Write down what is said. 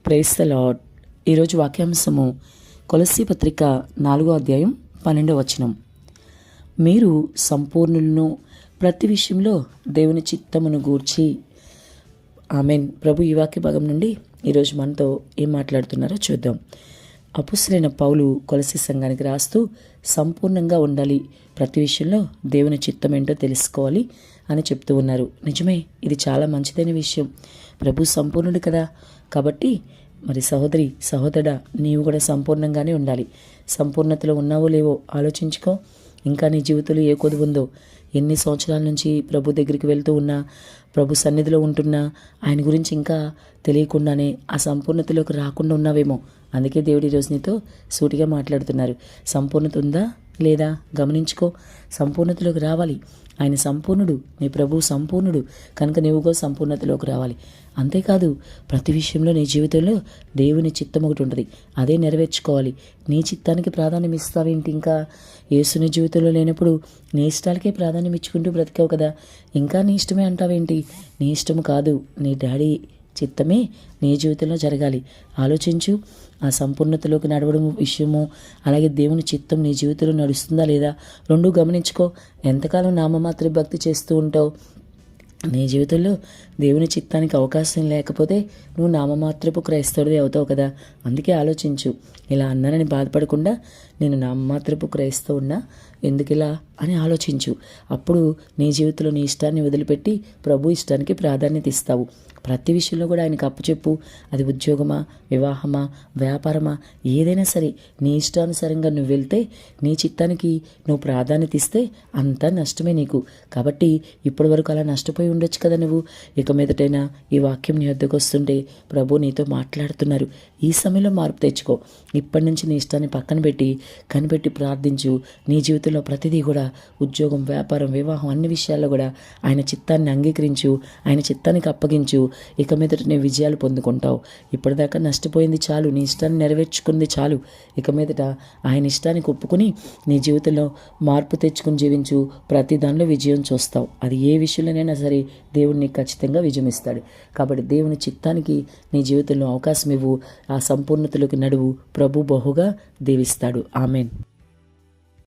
Praise the lord. ఈరోజు వాక్యాంశము కొలస్సీ పత్రిక 4వ అధ్యాయం 12వ వచనం. మీరు సంపూర్ణులను, ప్రతి విషయంలో దేవుని చిత్తమును గూర్చి. ఆమెన్. ప్రభు ఈ వాక్య భాగం నుండి ఈరోజు మనతో ఏం మాట్లాడుతున్నారో చూద్దాం. అపుస్తలుడైన పౌలు కొలస్సీ సంఘానికి రాస్తూ సంపూర్ణంగా ఉండాలి, ప్రతి విషయంలో దేవుని చిత్తం ఏంటో తెలుసుకోవాలి అని చెప్తూ ఉన్నారు. నిజమే, ఇది చాలా మంచిదైన విషయం. ప్రభు సంపూర్ణుడు కదా, కాబట్టి మరి సహోదరి సహోదరుడా, నీవు కూడా సంపూర్ణంగానే ఉండాలి. సంపూర్ణతలో ఉన్నావో లేవో ఆలోచించుకో. ఇంకా నీ జీవితంలో ఏ కొదువు ఉందో, ఎన్ని సంవత్సరాల నుంచి ప్రభు దగ్గరికి వెళ్తూ ఉన్నా, ప్రభు సన్నిధిలో ఉంటున్నా, ఆయన గురించి ఇంకా తెలియకుండానే ఆ సంపూర్ణతలోకి రాకుండా ఉన్నావేమో. అందుకే దేవుడు ఈరోజు నీతో సూటిగా మాట్లాడుతున్నారు. సంపూర్ణత ఉందా లేదా గమనించుకో. సంపూర్ణతలోకి రావాలి. ఆయన సంపూర్ణుడు, నీ ప్రభు సంపూర్ణుడు కనుక నీవుగా సంపూర్ణతలోకి రావాలి. అంతేకాదు, ప్రతి విషయంలో నీ జీవితంలో దేవుని చిత్తం ఒకటి ఉంటుంది, అదే నెరవేర్చుకోవాలి. నీ చిత్తానికి ప్రాధాన్యం ఇస్తావేంటి? ఇంకా యేసుని జీవితంలో లేనప్పుడు నీ ఇష్టాలకే ప్రాధాన్యం ఇచ్చుకుంటూ బ్రతికావు కదా, ఇంకా నీ ఇష్టమే అంటావేంటి? నీ ఇష్టము కాదు, నీ డాడీ చిత్తమే నీ జీవితంలో జరగాలి. ఆలోచించు. ఆ సంపూర్ణతలోకి నడవడం విషయము, అలాగే దేవుని చిత్తం నీ జీవితంలో నడుస్తుందా లేదా రెండూ గమనించుకో. ఎంతకాలం నామమాత్ర భక్తి చేస్తూ ఉంటావు? నీ జీవితంలో దేవుని చిత్తానికి అవకాశం లేకపోతే నువ్వు నామమాత్రపు క్రైస్తవుడివి అవుతావు కదా. అందుకే ఆలోచించు. ఇలా అన్నానని బాధపడకుండా, నేను నామమాత్రపు క్రైస్తవున్నా ఎందుకు ఇలా అని ఆలోచించు. అప్పుడు నీ జీవితంలో నీ ఇష్టాన్ని వదిలిపెట్టి ప్రభు ఇష్టానికి ప్రాధాన్యత ఇస్తావు. ప్రతి విషయంలో కూడా ఆయనకు అప్పుచెప్పు. అది ఉద్యోగమా, వివాహమా, వ్యాపారమా, ఏదైనా సరే నీ ఇష్టానుసారంగా నువ్వు వెళ్తే, నీ చిత్తానికి నువ్వు ప్రాధాన్యత ఇస్తే అంతా నష్టమే నీకు. కాబట్టి ఇప్పటి వరకు అలా నష్టపోయి ఉండొచ్చు కదా నువ్వు. ఇక మీదటైనా ఈ వాక్యం నీ వద్దకు వస్తుంటే ప్రభు నీతో మాట్లాడుతున్నారు. ఈ సమయంలో మార్పు తెచ్చుకో. ఇప్పటి నుంచి నీ ఇష్టాన్ని పక్కన పెట్టి కనిపెట్టి ప్రార్థించు. నీ జీవితంలో ప్రతిదీ కూడా ఉద్యోగం, వ్యాపారం, వివాహం అన్ని విషయాల్లో కూడా ఆయన చిత్తాన్ని అంగీకరించు, ఆయన చిత్తానికి అప్పగించు. ఇక మీదట నీ విజయాలు పొందుకుంటావు. ఇప్పటిదాకా నష్టపోయింది చాలు, నీ ఇష్టాన్ని నెరవేర్చుకుంది చాలు. ఇక మీదట ఆయన ఇష్టానికి ఒప్పుకుని నీ జీవితంలో మార్పు తెచ్చుకుని జీవించు. ప్రతి దానిలో విజయం చూస్తావు. అది ఏ విషయంలోనైనా సరే దేవుడు నీకు ఖచ్చితంగా విజయం ఇస్తాడు. కాబట్టి దేవుని చిత్తానికి నీ జీవితంలో అవకాశం ఇవ్వు. ఆ సంపూర్ణతలోకి నడువు. ప్రభు బహుగా దీవిస్తాడు. ఆమెన్.